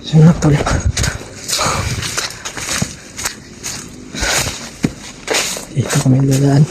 Sunod tol. Dito kami dadaan.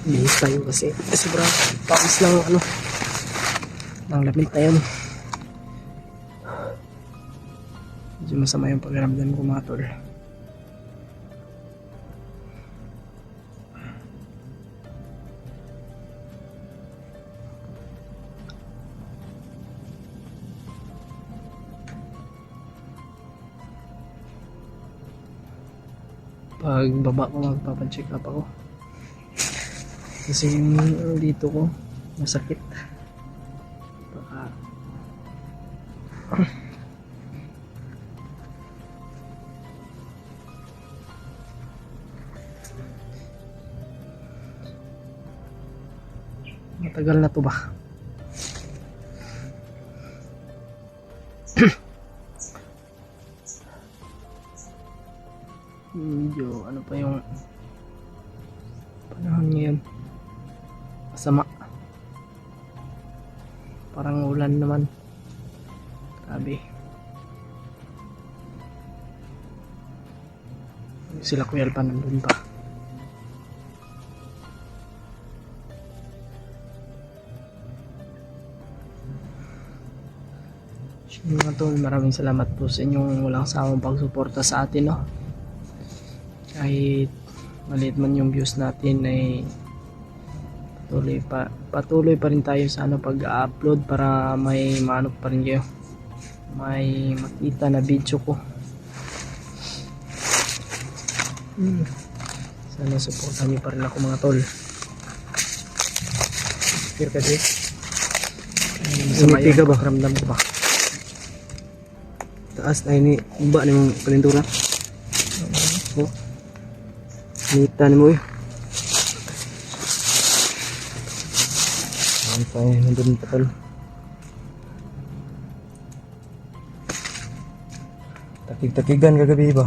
Bihis tayo kasi sobrang pawis lang ano ng lamig na yun. Medyo masama yung pakiramdam ko mga tol. Pag baba ko magpapacheck up ako. Kasi yung dito ko masakit. Baka matagal na to ba? Medyo ano pa yung panahon ngayon, masama, parang ulan naman, grabe. Sila Kuya Alpa nandun pa. Mga tol, maraming salamat po sa inyong walang sawang pagsuporta sa atin, no? Kahit maliit man yung views natin ay patuloy pa rin tayo sa ano pag-upload para may maano pa rin kayo, may makita na video ko. Sana supportan niyo pa rin ako mga tol. Clear kasi masama yung pakiramdam ko pa. Taas na ini umba ni mong kalintura. Oh. Nita ni mo eh. Sampai nandun pa tol. Takig-takigan kagabi ba?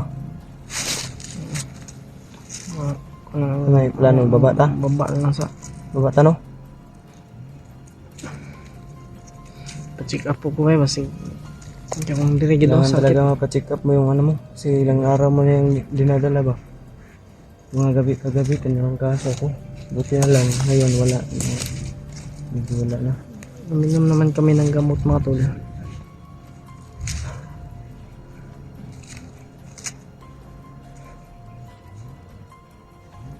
May plano baba ta? Baba lang sa Baba ta no? pa-check up po kayo kasi hindi akong dirigid ako Kailangan sa talaga mapacheck up mo yung ano mo. Kasi ilang araw mo na yung dinadala ba? Mga gabi kagabi kanyang kaso ko. Buti na lang ngayon wala. Medyo wala na. Uminom naman kami ng gamot mga tol.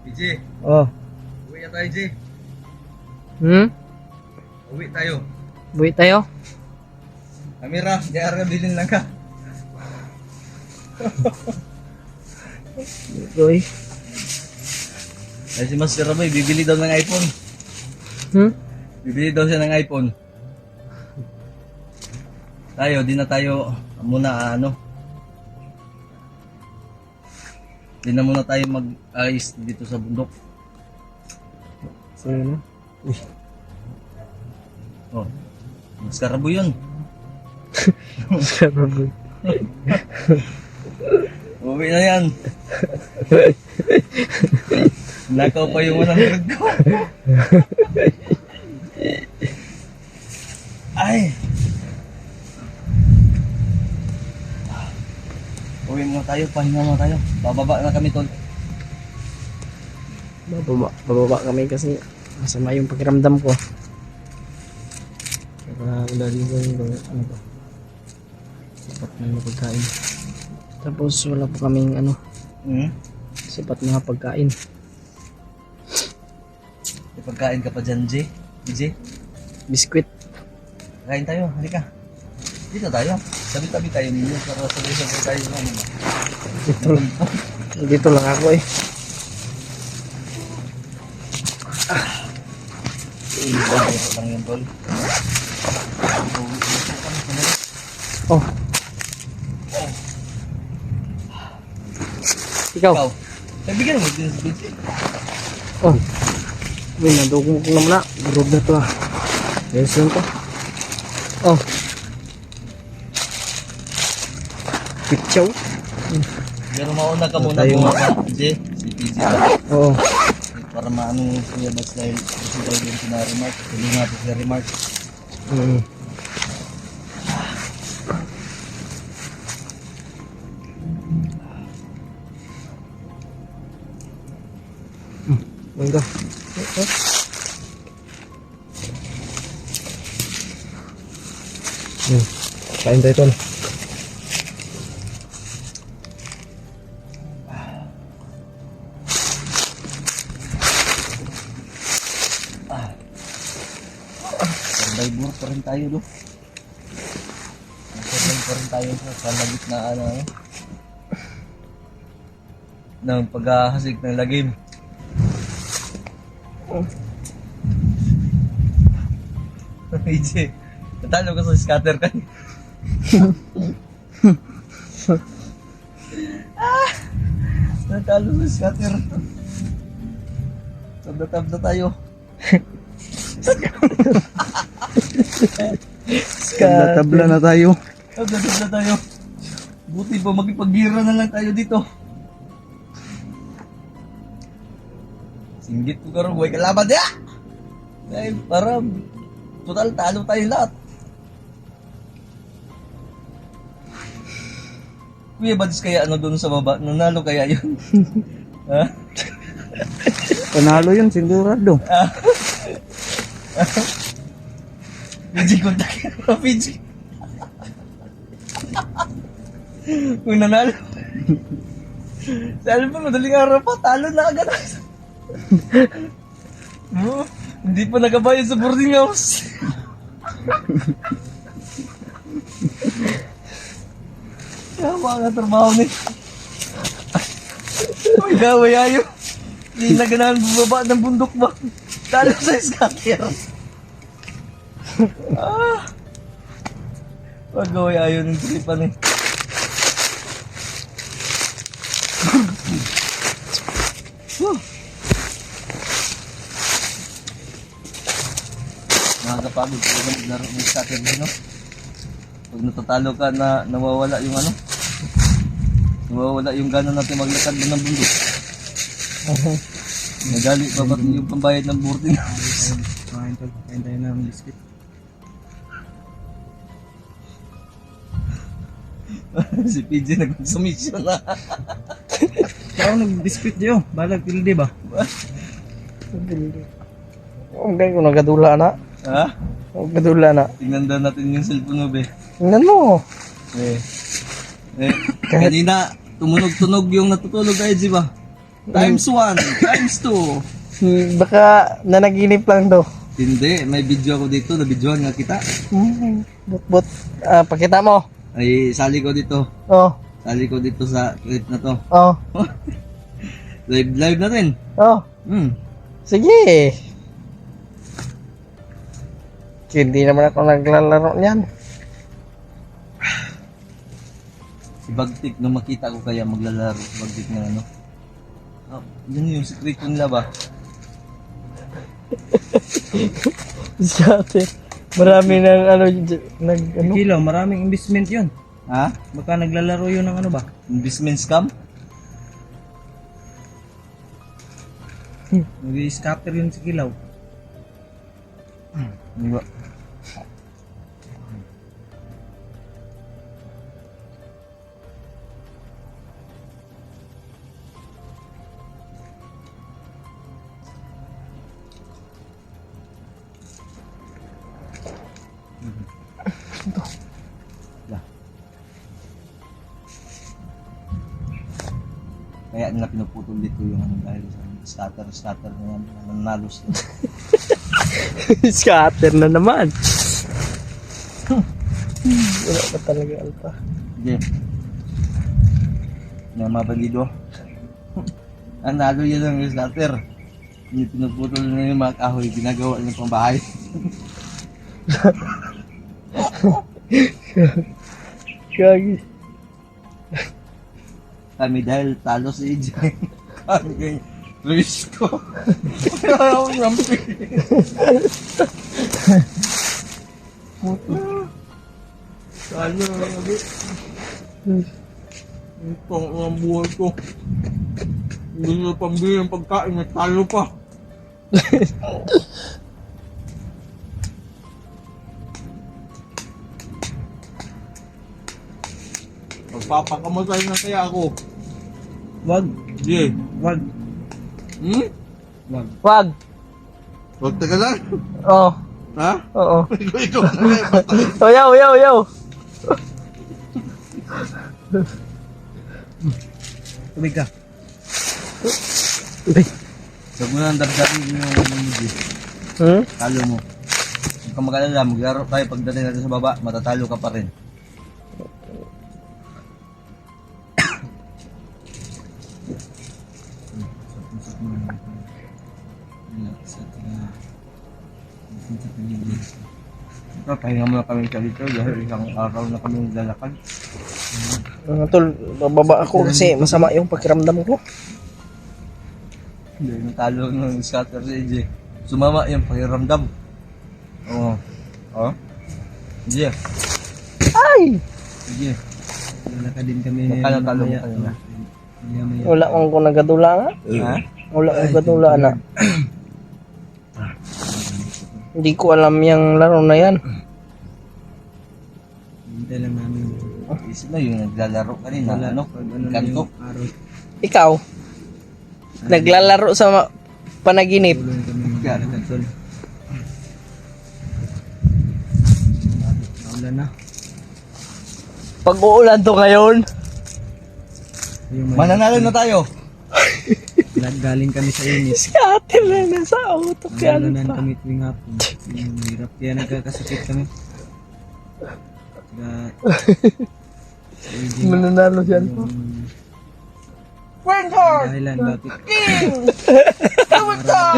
PJ, Oh, uwi na tayo, J. Uwi tayo. Buhay tayo. Amira, diar ka bilhin lang ka. Roy. Ay si Master Raboy, bibili daw ng iPhone. Bibili daw siya ng iPhone. Tayo, di na tayo muna di na muna tayo mag-ayos dito sa bundok. so yun no? Uy, Oh, Master Raboy yun. Uwi na yan. Nakaw pa yung unang hirag ko. Ay! Uwi muna tayo, pahinga muna tayo. Bababa na kami tol. Bababa kami kasi masama yung pakiramdam ko. wala din ko yung ano ba? Sapat na yung pagkain. Tapos wala po kaming ano, sapat mga pagkain. May pagkain ka pa dyan, J. DJ, Biskwit. kain tayo, halika. Dito tayo. Tabi-tabi tayo ninyo para sabay-sabay tayo ng ano. Dito lang ako eh. Ito lang yun, tol. Oh. Ikaw. Ikaw, bigyan mo din sa DJ. Oh. Uy, nadugong ko na muna. Grog na to ah. Yes lang to. Oh. Pitsaw. Pero mauna ka muna Tayo. bumaba, Jay. Si PG ba? Oo. Para maano Kuya Bats dahil gusto daw yung sinaremark. Tuloy natin sa remark. Mm. Mangga. Kain tayo tol. Survivor pa rin tayo do. Survivor pa rin tayo sa kalagit na ano. Ng paghahasik ng lagim. EJ, natalo ka sa scatter ka. Natalo sa scatter. Tabla-tabla tayo. Tabla na tayo. Tabla-tabla tayo. Buti pa magipag-gira na lang tayo dito. Singgit ko karon, huwag kalaban niya! Dahil para total talo tayo lahat. Kuya Bads kaya ano doon sa baba? Nanalo kaya yun? Ha? Panalo yun sigurado. PG, kontak ka PG. Kung nanalo. Sabi pa, madaling araw pa, talo na agad. Hindi pa nakabayad sa boarding house. Kaya nga trabaho ni. Uy, gaway ayo. Hindi na ganahan bumaba ng bundok ba? Talo sa scatter. Pag-gaway ayo ng tripan eh. Nakakapagod ko na maglaro ng scatter din, no? Pag natatalo ka na nawawala yung ano? Nawawala yung gana natin maglakad na ng bundok. Nagali pa ba yung pambayad ng boarding house? Kain tayo ng biscuit. Si PJ nag-submission na. Ikaw nag-biscuit diyo. Balag pildi ba? Ang gano'n ko nagadula na. Ha? Nagadula na. Tingnan daw natin yung cellphone mo, be. Tingnan mo. Kanina, tumunog-tunog yung natutulog kayo, di ba? Times 1, times 2. Baka nanaginip lang to. Hindi, may video ako dito, na-videoan nga kita. But, pakita mo. Ay, sali ko dito. Oh, Sali ko dito sa clip na to. oh, Live na rin. oh. Sige. Hindi naman ako naglalaro niyan. Si Bagtik, nung makita ko kaya maglalaro si Bagtik na ano. Yun yung secret nila ba? Dati, marami nang ano, ano. Kilo, maraming investment yun. Ha? Baka naglalaro yun ng ano ba? Investment scam? Nag-scatter yun sa kilaw. Hindi ba? Kaya nila pinuputol dito yung ano dahil sa scatter na yan, nanalo sila. Scatter na naman. Wala pa talaga alpa. Sige. Yung mga bandido. Nanalo yan ang scatter. Hindi pinuputol na yung mga kahoy, ginagawa ng pambahay. Gagi. Kami dahil talo si EJ. Kami kay Risco. Kaya ako nampi. Talo na lagi. Ito ang buhay ko. Hindi na pambili ng pagkain, natalo pa. Magpapakamatay na kaya ako. Wag. Sige. Wag. Hmm? Wag. Wag. Huwag taga lang. Oh. Ha? Oo. Ikaw na kaya patay. Oh, yaw, yaw, yaw. Tubig ka. Huwag mo nang dagdagin yung mga Hmm? talo mo. Huwag kang mag-alala, maglaro tayo pagdating natin sa baba, matatalo ka pa rin. Ito, pahinga muna kami sa dito dahil isang araw na kami lalakad. Tol, bababa ako kasi masama yung pakiramdam ko. Hindi, natalo ng scatter si AJ. Sumama yung pakiramdam. Oo. Oh. AJ. Ay! AJ. Lalakad din kami. Natalo mo mamaya. kayo na. Maya-maya. Wala akong kung nagadula nga. Ha? Wala akong gadula na. Hindi ko alam yung laro na yan. Hintay lang namin. Sino yung naglalaro kanina? Ano? Pag ano na Kanto? yung araw. Ikaw, naglalaro sa panaginip. Tuloy kami maglalakad tol. Naulan na. Pag uulan to ngayon, Yung Mananalo na tayo! galing kami sa inis. scatter na nasa utok yan Nalanan pa. kami tuwing hapon. Yung hirap kaya nagkakasakit kami. Saka, sa AJ, Mananalo yan pa. yung Winter! dahilan bakit Winter!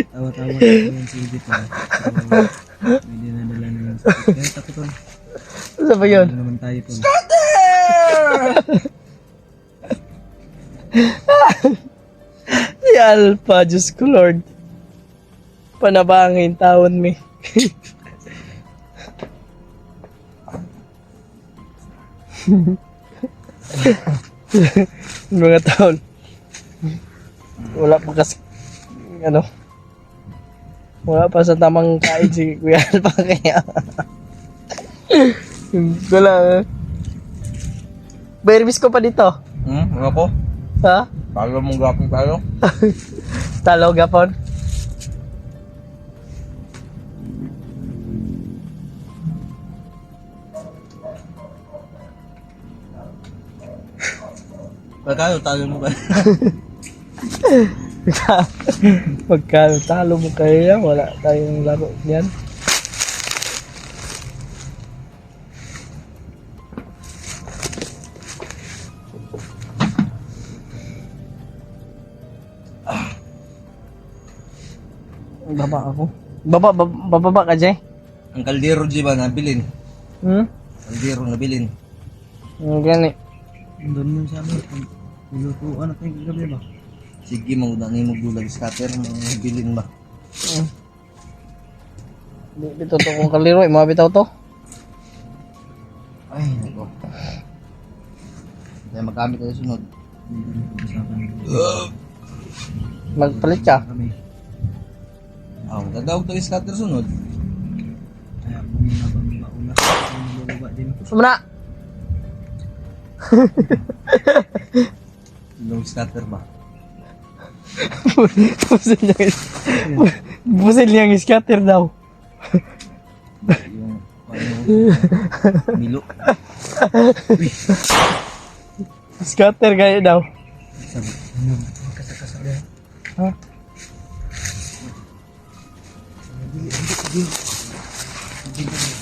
tawa-tawa na yung si AJ pa. So, may dinadala na yung sakit. Kaya takot tol. Ano ba yun? Ano naman tayo tol. Si Alpha, Diyos ko Lord. Panabangin tawon mi. Mga taon. Wala pa kasi, ano, wala pa sa tamang kain si Kuya Alpha kaya. Wala. Berbis ko pa dito. Ano po? Ha? Talo mong gaping tayo? Talo gapon. Pagkano talo mo ba? Pagka talo mo kayo yan, wala tayong laro niyan. Baba ako. Bababa ka, Jay? Ang kaldero di ba nabilin? Hmm? Kaldero nabilin. Gani. Doon yun sa amin. Nilutuan na tayo gabi ba? Sige, manguna na yung magdulag scatter, mga bilin ba? Bito to kung kaliro, mga bitaw to. Ay, nako. Kaya magamit tayo sunod. Magpalit ka. Kami. Gagawag tayo scatter sunod. Kaya bumina ba mauna. Bumaba din. Sumuna! Yung scatter ba? Busil niyang scatter daw. Yung, Milo. Scatter kayo daw. Sabi. Ano? Kasakasa na. Ha? Hindi.